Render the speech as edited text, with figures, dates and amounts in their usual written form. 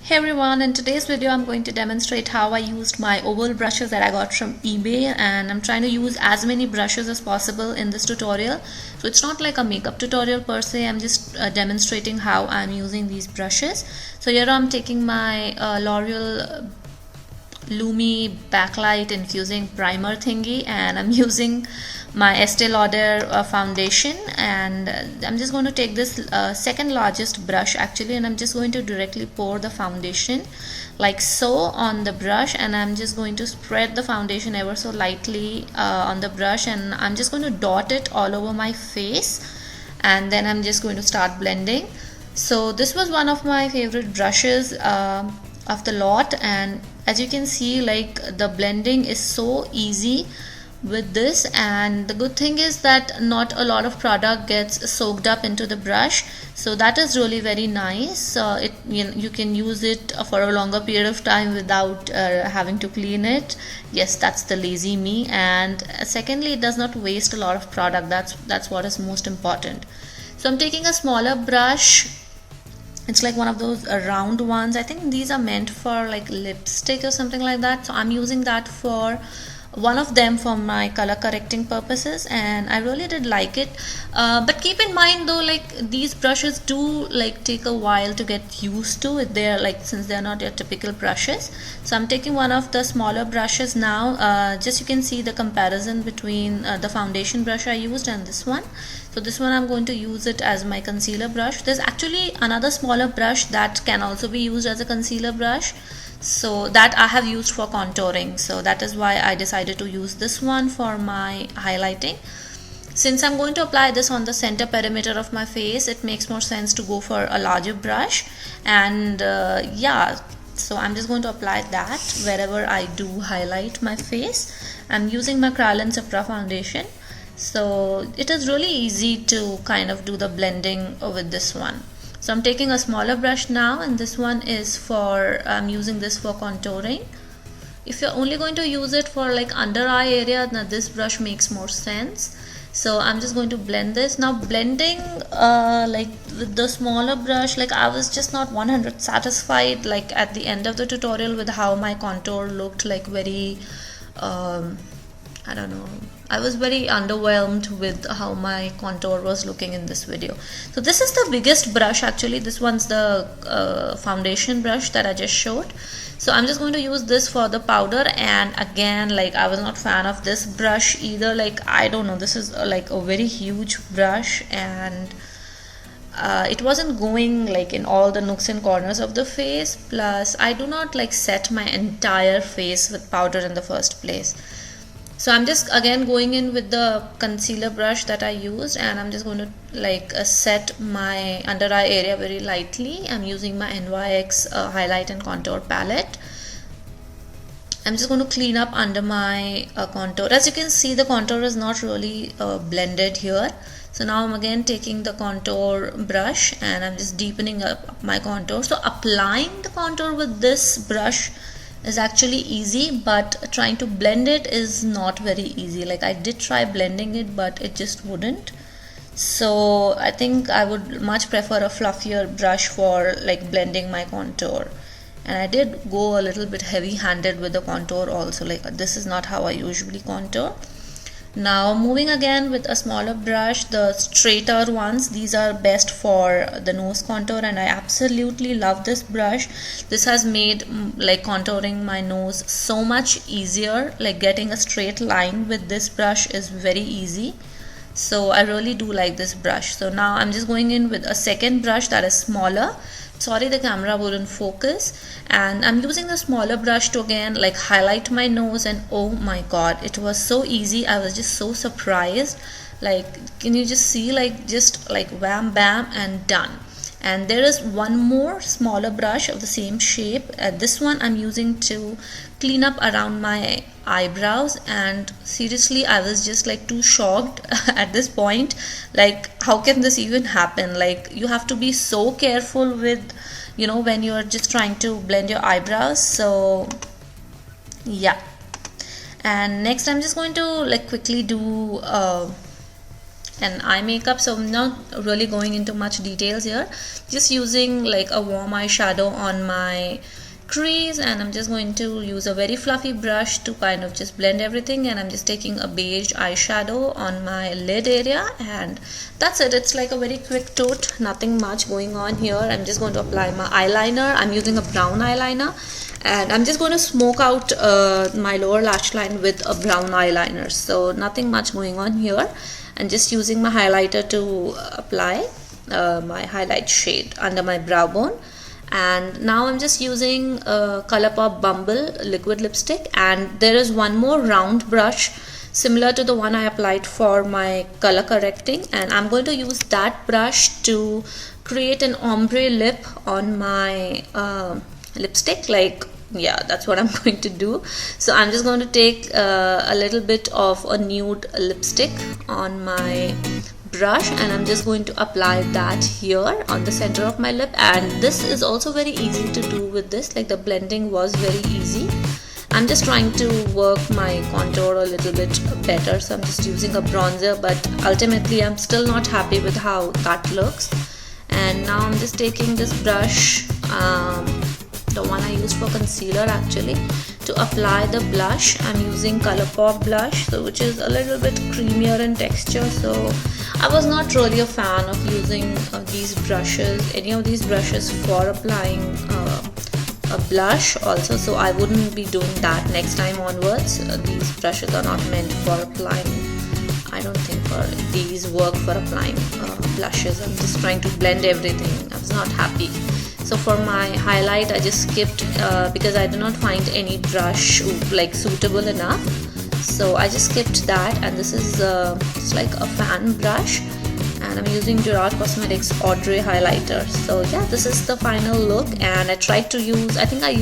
Hey everyone, in today's video I'm going to demonstrate how I used my oval brushes that I got from eBay, and I'm trying to use as many brushes as possible in this tutorial. So it's not like a makeup tutorial per se, I'm just demonstrating how I'm using these brushes. So here I'm taking my L'Oreal Lumi backlight infusing primer thingy, and I'm using my Estee Lauder foundation, and I'm just going to take this second largest brush actually, and I'm just going to directly pour the foundation like so on the brush, and I'm just going to spread the foundation ever so lightly on the brush, and I'm just going to dot it all over my face, and then I'm just going to start blending. So this was one of my favorite brushes of the lot, and as you can see, like, the blending is so easy with this, and the good thing is that not a lot of product gets soaked up into the brush, so that is really very nice. You can use it for a longer period of time without having to clean it. Yes, that's the lazy me. And secondly, it does not waste a lot of product. That's what is most important. So I'm taking a smaller brush. It's like one of those round ones. I think these are meant for like lipstick or something like that, so I'm using that for one of them for my color correcting purposes, and I really did like it. But keep in mind though, like, these brushes do like take a while to get used to it. They're like, since they're not your typical brushes. So I'm taking one of the smaller brushes now. Just you can see the comparison between the foundation brush I used and this one. So this one I'm going to use it as my concealer brush. There's actually another smaller brush that can also be used as a concealer brush, so that I have used for contouring, so that is why I decided to use this one for my highlighting. Since I'm going to apply this on the center perimeter of my face, it makes more sense to go for a larger brush, and yeah, so I'm just going to apply that wherever I do highlight my face. I'm using my Kryolan Sephora foundation, so it is really easy to kind of do the blending with this one. So I'm taking a smaller brush now, and this one is for, I'm using this for contouring. If you're only going to use it for like under eye area, now this brush makes more sense. So I'm just going to blend this. Now blending like with the smaller brush, like, I was just not 100 satisfied like at the end of the tutorial with how my contour looked, like very I don't know, I was very underwhelmed with how my contour was looking in this video. So this is the biggest brush actually. This one's the foundation brush that I just showed. So I'm just going to use this for the powder, and again, like, I was not fan of this brush either. Like, I don't know, this is like a very huge brush, and it wasn't going like in all the nooks and corners of the face. Plus, I do not like set my entire face with powder in the first place. So I'm just again going in with the concealer brush that I used, and I'm just going to like set my under eye area very lightly. I'm using my NYX highlight and contour palette. I'm just going to clean up under my contour. As you can see, the contour is not really blended here. So now I'm again taking the contour brush, and I'm just deepening up my contour. So applying the contour with this brush is actually easy, but trying to blend it is not very easy. Like, I did try blending it, but it just wouldn't. So I think I would much prefer a fluffier brush for like blending my contour. And I did go a little bit heavy handed with the contour also. Like, this is not how I usually contour. Now moving again with a smaller brush, the straighter ones, these are best for the nose contour, and I absolutely love this brush. This has made like contouring my nose so much easier. Like, getting a straight line with this brush is very easy. So I really do like this brush. So now I'm just going in with a second brush that is smaller. Sorry, the camera wouldn't focus, and I'm using the smaller brush to again like highlight my nose, and oh my god, it was so easy. I was just so surprised. Like, can you just see, like, just like wham bam and done. And there is one more smaller brush of the same shape. This one I'm using to clean up around my eyebrows, and seriously, I was just like too shocked at this point. Like, how can this even happen? Like, you have to be so careful with, you know, when you're just trying to blend your eyebrows. So yeah, and next I'm just going to like quickly do an eye makeup, so I'm not really going into much details here. Just using like a warm eyeshadow on my crease, and I'm just going to use a very fluffy brush to kind of just blend everything, and I'm just taking a beige eyeshadow on my lid area, and that's it. It's like a very quick toot, nothing much going on here. I'm just going to apply my eyeliner. I'm using a brown eyeliner, and I'm just going to smoke out my lower lash line with a brown eyeliner, so nothing much going on here. And just using my highlighter to apply my highlight shade under my brow bone. And now I'm just using Colourpop Bumble liquid lipstick, and there is one more round brush similar to the one I applied for my color correcting, and I'm going to use that brush to create an ombre lip on my lipstick. Like, yeah, that's what I'm going to do. So I'm just going to take a little bit of a nude lipstick on my brush, and I'm just going to apply that here on the center of my lip. And this is also very easy to do with this, like the blending was very easy. I'm just trying to work my contour a little bit better, so I'm just using a bronzer, but ultimately I'm still not happy with how that looks. And now I'm just taking this brush, the one I used for concealer actually, to apply the blush. I'm using Colourpop blush, so which is a little bit creamier in texture. So I was not really a fan of using these brushes, any of these brushes, for applying a blush also, so I wouldn't be doing that next time onwards. These brushes are not meant for applying, I don't think these work for applying blushes. I'm just trying to blend everything. I was not happy. So for my highlight, I just skipped because I did not find any brush like suitable enough. So I just skipped that, and this is it's like a fan brush, and I'm using Gerard Cosmetics Audrey highlighter. So yeah, this is the final look, and I tried to use, I think I used